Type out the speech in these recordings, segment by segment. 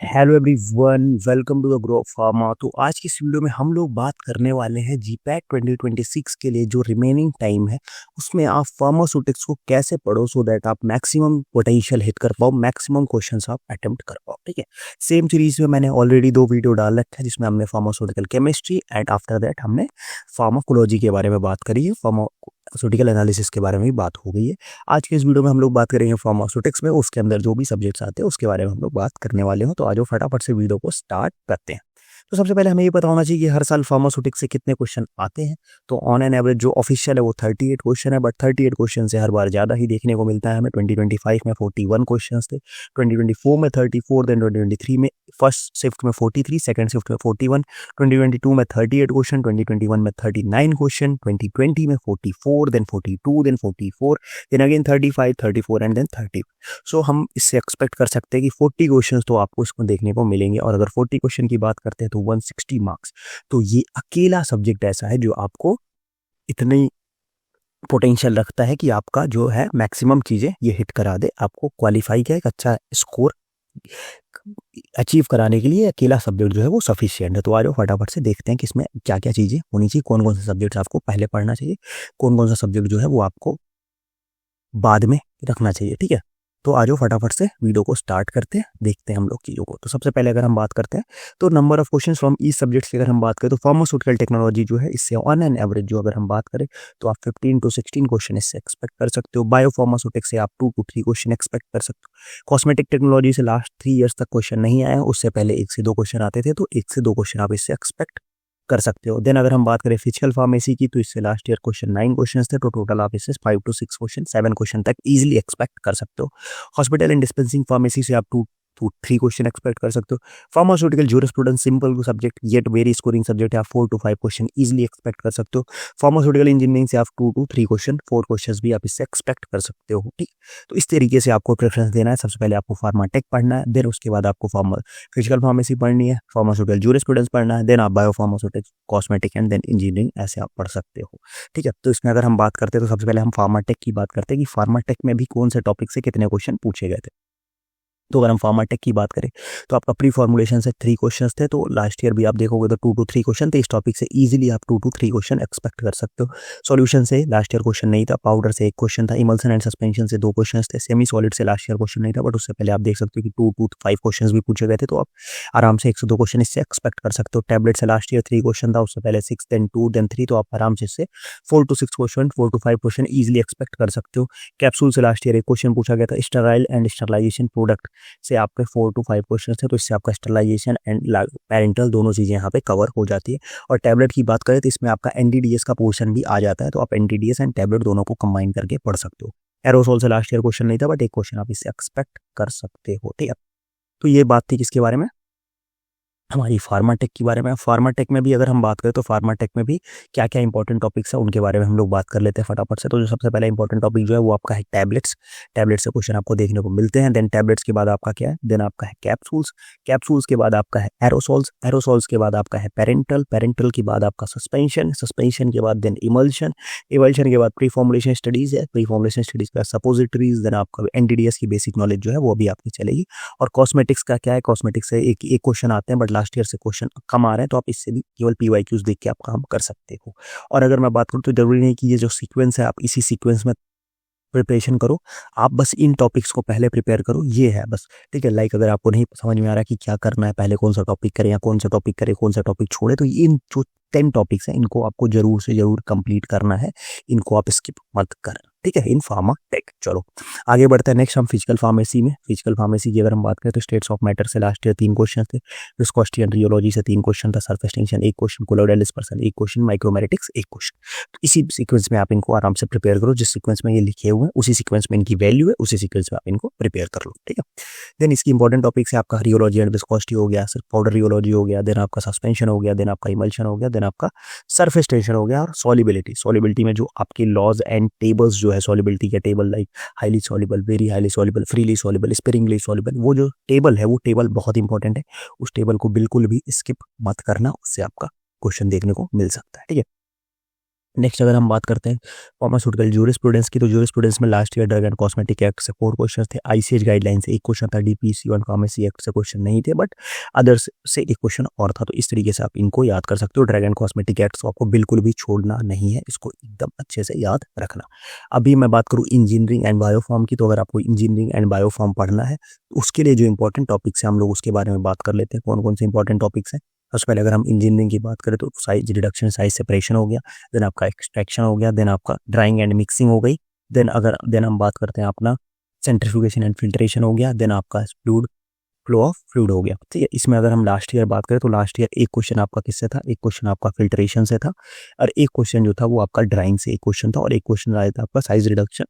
Hello everyone, welcome to the Grow Pharma. तो आज की इस वीडियो में हम लोग बात करने वाले हैं जीपैट 2026 के लिए जो रिमेनिंग टाइम है उसमें आप फार्मास्यूटिक्स को कैसे पढ़ो सो दैट आप मैक्सिमम पोटेंशियल हिट कर पाओ, मैक्सिमम क्वेश्चंस आप अटेम्प्ट कर पाओ। ठीक है, सेम सीरीज में मैंने ऑलरेडी 2 वीडियो डाल रखा है जिसमें हमने pharmaceutical chemistry and after that हमने फार्माकोलॉजी के बारे में बात करी है, फार्मास्यूटिकल एनालिसिस के बारे में भी बात हो गई है। आज के इस वीडियो में हम लोग बात करेंगे फार्मास्यूटिक्स में, उसके अंदर जो भी सब्जेक्ट्स आते हैं उसके बारे में हम लोग बात करने वाले हो। तो आज फटाफट से वीडियो को स्टार्ट करते हैं। तो सबसे पहले हमें ये पता होना चाहिए कि हर साल फार्मास्यूटिक्स से कितने क्वेश्चन आते हैं। तो ऑन एन एवरेज जो ऑफिशियल है वो 38 क्वेश्चन है, बट 38 क्वेश्चन से हर बार ज़्यादा ही देखने को मिलता है हमें। 2025 में 41 क्वेश्चन थे, 2024 में 34, देन 2023 में फर्स्ट शिफ्ट में 43, सेकंड शिफ्ट में 41, 2022 में 38 क्वेश्चन, 2021 में 39 क्वेश्चन, 2020 में 44, then 42, then 44, then again 35, 34 and then 30। So हम इससे एक्सपेक्ट कर सकते हैं कि 40 क्वेश्चंस तो आपको इसमें देखने को मिलेंगे। और अगर 40 क्वेश्चन की बात करते हैं तो 160 मार्क्स। तो ये अकेला सब्जेक्ट ऐसा है जो आपको इतनी पोटेंशियल रखता है कि आपका जो है मैक्सिमम चीज़ें ये हिट करा दे, आपको क्वालिफाई का एक अच्छा स्कोर अचीव कराने के लिए अकेला सब्जेक्ट जो है वो सफिशियंट है। तो आ जाओ फटाफट से देखते हैं कि इसमें क्या क्या चीज़ें होनी चाहिए, कौन कौन से सब्जेक्ट्स आपको पहले पढ़ना चाहिए, कौन कौन सा सब्जेक्ट जो है वो आपको बाद में रखना चाहिए। ठीक है, तो आ जाओ फटाफट से वीडियो को स्टार्ट करते हैं, देखते हैं हम लोग चीज़ों को। तो सबसे पहले अगर हम बात करते हैं तो number of question from each subject की अगर हम बात करें तो फार्मास्यूटिकल टेक्नोलॉजी जो है इससे ऑन एन एवरेज जो अगर हम बात करें तो आप 15 to 16 क्वेश्चन इससे एक्सपेक्ट कर सकते हो। बायो फार्मास्यूटिक्स से आप 2 to 3 क्वेश्चन एक्सपेक्ट कर सकते हो। कॉस्मेटिक टेक्नोलॉजी से लास्ट 3 ईयर्स तक क्वेश्चन नहीं आया, उससे पहले 1 से 2 क्वेश्चन आते थे, तो 1 से 2 क्वेश्चन आप इससे एक्सपेक्ट कर सकते हो। देन अगर हम बात करें फिजिकल फार्मेसी की तो इससे लास्ट ईयर क्वेश्चन 9 क्वेश्चन थे, तो टोटल आप इससे 5 to 6 क्वेश्चन 7 क्वेश्चन तक इजीली एक्सपेक्ट कर सकते हो। हॉस्पिटल एंड डिस्पेंसिंग फार्मेसी से आप 2 to 3 क्वेश्चन एक्सपेक्ट कर सकते हो। Pharmaceutical jurisprudence simple subject yet very scoring subject है, आप 4 to 5 क्वेश्चन इजीली एक्सपेक्ट कर सकते हो। फार्मास्यूटिकल इंजीनियरिंग से आप 2 to 3 क्वेश्चन 4 क्वेश्चन भी आप इससे एक्सपेक्ट कर सकते हो। ठीक, तो इस तरीके से आपको प्रेफरेंस देना है। सबसे पहले आपको फार्माटेक पढ़ना है, देन उसके बाद आपको फिजिकल फार्मेसी पढ़नी है, फार्मास्यूटिकल जूरिस्प्रूडेंस पढ़ना है, देन आप biopharmaceutics, cosmetic and then engineering ऐसे आप पढ़ सकते हो। ठीक है, तो इसमें अगर हम बात करते हैं तो सबसे पहले हम फार्माटेक की बात करते हैं कि फार्माटेक में भी कौन से टॉपिक से कितने क्वेश्चन पूछे गए थे। तो अगर हम फार्माटेक की बात करें तो आपका प्री फॉर्मुलेशन से 3 क्वेश्चंस थे, तो लास्ट ईयर भी आप देखोगे तो 2 to 3 क्वेश्चन थे। इस टॉपिक से इजीली आप 2 to 3 क्वेश्चन एक्सपेक्ट कर सकते हो। सॉल्यूशन से लास्ट ईयर क्वेश्चन नहीं था, पाउडर से 1 क्वेश्चन था, इमल्सन एंड सस्पेंशन से 2 क्वेश्चन थे, सेमी सॉलिड से लास्ट ईयर क्वेश्चन नहीं था, बट उससे पहले आप देख सकते हो कि 2 to 5 क्वेश्चन भी पूछे गए थे, तो आप आराम से 1 से 2 क्वेश्चन इससे एक्सपेक्ट कर सकते हो। टैबलेट से लास्ट ईयर 3 क्वेश्चन था, उससे पहले 6, देन 2, देन 3, तो आप आराम से इससे 4 to 6 question 4 to 5 question easily expect कर सकते हो। कैप्सूल से लास्ट ईयर 1 क्वेश्चन पूछा गया था, स्टेराइल एंड स्टरलाइजेशन प्रोडक्ट से आपके 4 to 5 क्वेश्चन थे, तो इससे आपका स्टरलाइजेशन एंड पेरेंटल दोनों चीज़ें यहाँ पे कवर हो जाती है। और टैबलेट की बात करें तो इसमें आपका एनडीडीएस का पोर्शन भी आ जाता है, तो आप एनडीडीएस एंड टैबलेट दोनों को कंबाइन करके पढ़ सकते हो। एरोसोल से लास्ट ईयर क्वेश्चन नहीं था, बट 1 क्वेश्चन आप इससे एक्सपेक्ट कर सकते हो। ठीक है, तो ये बात थी किसके बारे में, हमारी फार्माटेक के बारे में। फार्माटेक में भी अगर हम बात करें तो फार्माटेक में भी क्या क्या इंपॉर्टेंट टॉपिक्स है उनके बारे में हम लोग बात कर लेते हैं फटाफट से। तो जो सबसे पहला इंपॉर्टेंट टॉपिक जो है वो आपका है टैबलेट्स। टैबलेट से क्वेश्चन आपको देखने को मिलते हैं। देन टैबलेट्स के बाद आपका क्या है, देन आपका है कैप्सूल्स। कैप्सूल्स के बाद आपका है एरोसोल्स। एरोसोल्स के बाद आपका है पेरेंटल। पेरेंटल के बाद आपका सस्पेंशन। सस्पेंशन के बाद देन इमल्शन। इमल्शन के बाद प्री फॉर्मुलेशन स्टडीज है। प्री फॉर्मुलेशन स्टडीज के बाद सपोजिटरीज। देन आपका एनडीडीएस की बेसिक नॉलेज जो है वो अभी आपकी चलेगी। और कॉस्मेटिक्स का क्या है, कॉस्मेटिक्स से एक क्वेश्चन आते हैं, बट लास्ट ईयर से क्वेश्चन कम आ रहे हैं, तो आप इससे भी केवल पीवाईक्यूज देख के आप काम कर सकते हो। और अगर मैं बात करूँ तो जरूरी नहीं कि ये जो सीक्वेंस है आप इसी सीक्वेंस में प्रिपरेशन करो, आप बस इन टॉपिक्स को पहले प्रिपेयर करो, ये है बस। ठीक है, लाइक अगर आपको नहीं समझ में आ रहा कि क्या करना है, पहले कौन सा टॉपिक करें या कौन सा टॉपिक करें, कौन सा टॉपिक छोड़े, तो इन जो 10 टॉपिक्स हैं इनको आपको जरूर से जरूर कंप्लीट करना है, इनको आप स्किप मत करना। ठीक है, इन फार्मा टेक। चलो आगे बढ़ते हैं। नेक्स्ट हम फिजिकल फार्मेसी में, फिजिकल फार्मेसी की अगर हम बात करें तो स्टेट्स ऑफ मैटर से लास्ट ईयर 3 क्वेश्चन थे, विस्कोसिटी एंड रियोलॉजी से 3 क्वेश्चन था, surface tension 1 question, colloidal dispersion 1 question, माइक्रोमेरेटिक्स 1 question. तो इसी सीक्वेंस में आप इनको आराम से प्रिपेयर करो, जिस सीक्वेंस में ये लिखे हुए हैं उसी सीक्वेंस में इनकी वैल्यू है, उसी सीक्वेंस में आप इनको प्रिपेयर कर लो। ठीक है, देन इसकी इंपॉर्टेंट टॉपिक्स है आपका रियोलॉजी एंड विस्कोसिटी हो गया, पाउडर रियोलॉजी हो गया, देन आपका सस्पेंशन हो गया, देन आपका इमल्शन हो गया, देन आपका सरफेस टेंशन हो गया, और सॉलिबिलिटी। सॉलिबिलिटी में जो आपके लॉज एंड टेबल्स जो है सॉलिबिलिटी के, table like highly soluble, very highly soluble, freely soluble, sparingly soluble, वो जो टेबल है वो टेबल बहुत इंपॉर्टेंट है, उस टेबल को बिल्कुल भी स्किप मत करना, उससे आपका क्वेश्चन देखने को मिल सकता है। ठीक है, नेक्स्ट अगर हम बात करते हैं फार्मास्यूटिकल जूरिस्प्रूडेंस की, तो जूरिस्प्रूडेंस में last year drug and cosmetic act से 4 क्वेश्चन थे, आईसीएच गाइडलाइन से 1 क्वेश्चन था, डीपीसी और फार्मेसी एक्ट से क्वेश्चन नहीं थे, बट अदर्स से 1 क्वेश्चन और था। तो इस तरीके से आप इनको याद कर सकते हो। ड्रग एंड कॉस्मेटिक एक्ट को आपको बिल्कुल भी छोड़ना नहीं है, इसको एकदम अच्छे से याद रखना। अभी मैं बात करूँ इंजीनियरिंग एंड बायोफार्म की, तो अगर आपको इंजीनियरिंग एंड बायोफार्म पढ़ना है तो उसके लिए जो इंपॉर्टेंट टॉपिक्स हैं हम लोग उसके बारे में बात कर लेते हैं। कौन कौन से इंपॉर्टेंट टॉपिक्स हैं? सबसे पहले अगर हम इंजीनियरिंग की बात करें तो साइज रिडक्शन, साइज सेपरेशन हो गया, देन आपका एक्सट्रैक्शन हो गया, देन आपका ड्राइंग एंड मिक्सिंग हो गई, देन हम बात करते हैं अपना सेंट्रीफ्यूगेशन एंड फिल्ट्रेशन हो गया, देन आपका फ्लूइड फ्लो ऑफ फ्लूइड हो गया। ठीक है, इसमें अगर हम लास्ट ईयर बात करें तो लास्ट ईयर 1 क्वेश्चन आपका किससे था? 1 क्वेश्चन आपका फिल्ट्रेशन से था, और 1 क्वेश्चन जो था वो आपका ड्राइंग से 1 क्वेश्चन था, और 1 क्वेश्चन आया था आपका साइज रिडक्शन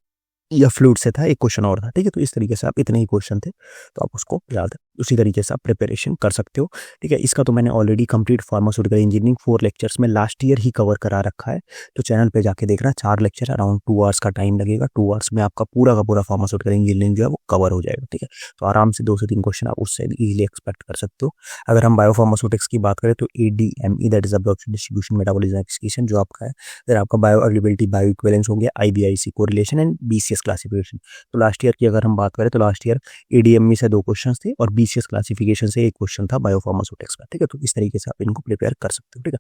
या फ्लूइड से था, 1 क्वेश्चन और था। ठीक है, तो इस तरीके से आप इतने ही क्वेश्चन थे, तो आप उसको याद उसी तरीके से आप प्रिपरेशन कर सकते हो। ठीक है, इसका तो मैंने already complete pharmaceutical engineering 4 lectures में लास्ट ईयर ही कवर करा रखा है, तो चैनल पे जाके देखना। 4 लेक्चर, अराउंड 2 आवर्स का टाइम लगेगा। 2 आवर्स में आपका पूरा का पूरा फार्मास्यूटिकल इंजीनियरिंग जो है वो कवर हो जाएगा। ठीक है, तो आराम से 2 से 3 क्वेश्चन आप उससे इजीली एक्सपेक्ट कर सकते हो। अगर हम बायोफार्मास्यूटिक्स की बात करें तो ADME, that is absorption distribution metabolism excretion जो आपका है, फिर आपका बायो अवेलेबिलिटी, बायो इक्विवेलेंस हो गया, आईबीआईसी कोरिलेशन एंड बीसीएस क्लासिफिकेशन। तो लास्ट ईयर की अगर हम बात करें तो लास्ट ईयर एडीएमई से 2 क्वेश्चन थे और बीसीएस क्लासिफिकेशन से 1 क्वेश्चन था बायोफार्मास्यूटिक्स में। ठीक है, तो इस तरीके से आप इनको प्रिपेयर कर सकते हो। ठीक है,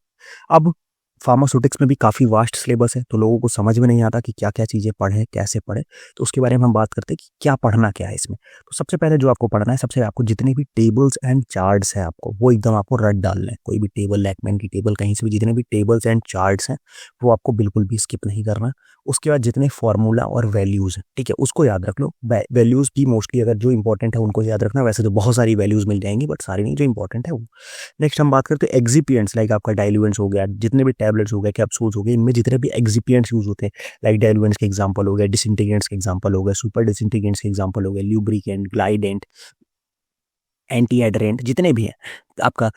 अब फार्मास्यूटिक्स में भी काफ़ी वास्ट सिलेबस है, तो लोगों को समझ में नहीं आता कि क्या-क्या चीज़ें पढ़ें, कैसे पढ़ें। तो उसके बारे में हम बात करते हैं कि क्या पढ़ना क्या है इसमें। तो सबसे पहले जो आपको पढ़ना है, सबसे आपको जितने भी टेबल्स एंड चार्ट्स हैं आपको वो एकदम आपको रट डालने हैं। कोई भी टेबल, लैकमैन की टेबल, कहीं से भी जितने भी टेबल्स एंड चार्ट्स हैं वो आपको बिल्कुल भी स्किप नहीं करना। उसके बाद जितने फार्मूला और वैल्यूज़ हैं, ठीक है, उसको याद रख लो। वैल्यूज़ भी मोस्टली अगर जो इंपॉर्टेंट है उनको याद रखना। वैसे तो बहुत सारी वैल्यूज़ मिल जाएंगी, बट सारी नहीं, जो इंपॉर्टेंट है वो। नेक्स्ट हम बात करते हैं एक्सिपिएंट्स, लाइक आपका डाइल्यूएंट्स हो गया, जितने भी टैबलेट्स हो गए, कैप्सूल्स हो गए, इनमें जितने भी एक्सिपिएंट्स यूज होते हैं, लाइक डाइल्यूएंट्स के एग्जांपल हो गए, डिसइंटीग्रेंट्स के एग्जांपल हो गए, सुपर डिसइंटीग्रेंट्स के एग्जांपल हो गए, ल्यूब्रिकेंट, ग्लाइडेंट, एंटी एडरेंट, जितने भी हैं आपका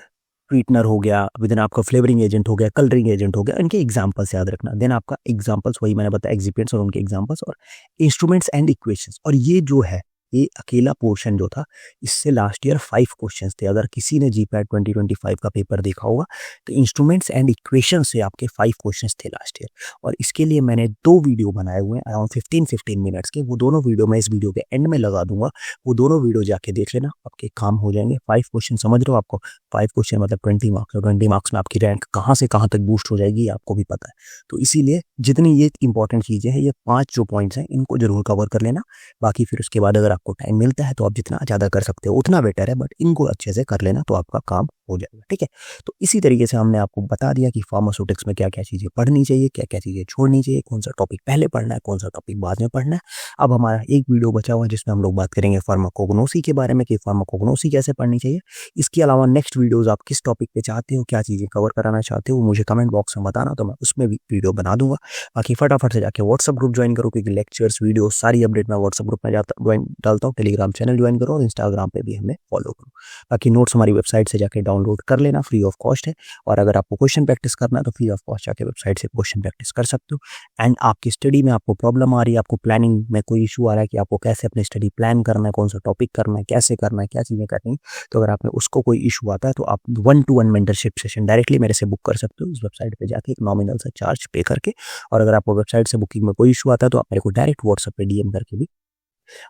स्वीटनर हो गया, विद आपका फ्लेवरिंग एजेंट हो गया, कलरिंग एजेंट हो गया, इनके एग्जांपल्स याद रखना। देन आपका एग्जांपल्स वही मैंने बताया, एक्सिपिएंट्स और उनके एग्जांपल्स, और इंस्ट्रूमेंट्स एंड इक्वेशंस। और ये जो है, ये अकेला पोर्शन जो था, इससे लास्ट ईयर 5 क्वेश्चंस थे। अगर किसी ने जीपैट 2025 का पेपर देखा होगा तो इंस्ट्रूमेंट्स एंड इक्वेशन से आपके 5 क्वेश्चंस थे लास्ट ईयर। और इसके लिए मैंने 2 वीडियो बनाए हुए हैं, अराउंड 15-15 मिनट्स के। वो दोनों वीडियो मैं इस वीडियो के एंड में लगा दूंगा, वो दोनों वीडियो जाके देख लेना, आपके काम हो जाएंगे। 5 क्वेश्चन समझ रहे हो? आपको 5 क्वेश्चन मतलब 20 मार्क्स, और 20 मार्क्स में आपकी रैंक कहाँ से कहाँ तक बूस्ट हो जाएगी ये आपको भी पता है। तो इसीलिए जितनी ये इंपॉर्टेंट चीज़ें हैं, ये 5 जो पॉइंट्स हैं, इनको जरूर कवर कर लेना। बाकी फिर उसके बाद अगर आपको टाइम मिलता है तो आप जितना ज़्यादा कर सकते हो उतना बेटर है, बट इनको अच्छे से कर लेना तो आपका काम हो जाएगा। ठीक है, तो इसी तरीके से हमने आपको बता दिया कि फार्मास्यूटिक्स में क्या क्या चीज़ें पढ़नी चाहिए, क्या क्या चीज़ें छोड़नी चाहिए, कौन सा टॉपिक पहले पढ़ना है, कौन सा टॉपिक बाद में पढ़ना है। अब हमारा एक वीडियो बचा हुआ है जिसमें हम लोग बात करेंगे फार्माकोग्नोसी के बारे में, कि फार्माकोग्नोसी कैसे पढ़नी चाहिए। इसके अलावा नेक्स्ट वीडियोज़ आप किस टॉपिक पे चाहते हो, क्या चीज़ें कवर कराना चाहते हो, मुझे कमेंट बॉक्स में बताना, तो मैं उसमें भी वीडियो बना दूंगा। बाकी फटाफट से जाके व्हाट्सअप ग्रुप ज्वाइन करो, क्योंकि लेक्चर्स, वीडियो, सारी अपडेट मैं व्हाट्सअप ग्रुप में डालता हूँ। टेलीग्राम चैनल ज्वाइन करो और इंस्टाग्राम पे भी हमें फॉलो करो। बाकी नोट्स हमारी वेबसाइट से जाके डाउनलोड कर लेना, फ्री ऑफ कॉस्ट है। और अगर आपको क्वेश्चन प्रैक्टिस करना है तो फ्री ऑफ कॉस्ट जाके वेबसाइट से क्वेश्चन प्रैक्टिस कर सकते हो। एंड आपकी स्टडी में आपको प्रॉब्लम आ रही है, आपको प्लानिंग में कोई इशू आ रहा है कि आपको कैसे अपनी स्टडी प्लान करना है, कौन सा टॉपिक करना है, कैसे करना है, क्या चीज़ें करनी है, तो अगर आप में उसको कोई इशू आता है तो आप 1-to-1 मेंटरशिप सेशन डायरेक्टली मेरे से बुक कर सकते हो। उस वेबसाइट पे जाके एक नॉमिनल सा चार्ज पे करके। और अगर आपको वेबसाइट से बुकिंग में कोई इशू आता है तो आप मेरे को डायरेक्ट व्हाट्सएप पे डीएम करके भी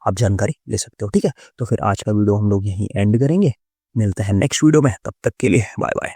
आप जानकारी ले सकते हो। ठीक है, तो फिर आज का वीडियो हम लोग यहीं एंड करेंगे। मिलते हैं नेक्स्ट वीडियो में, तब तक के लिए बाय बाय।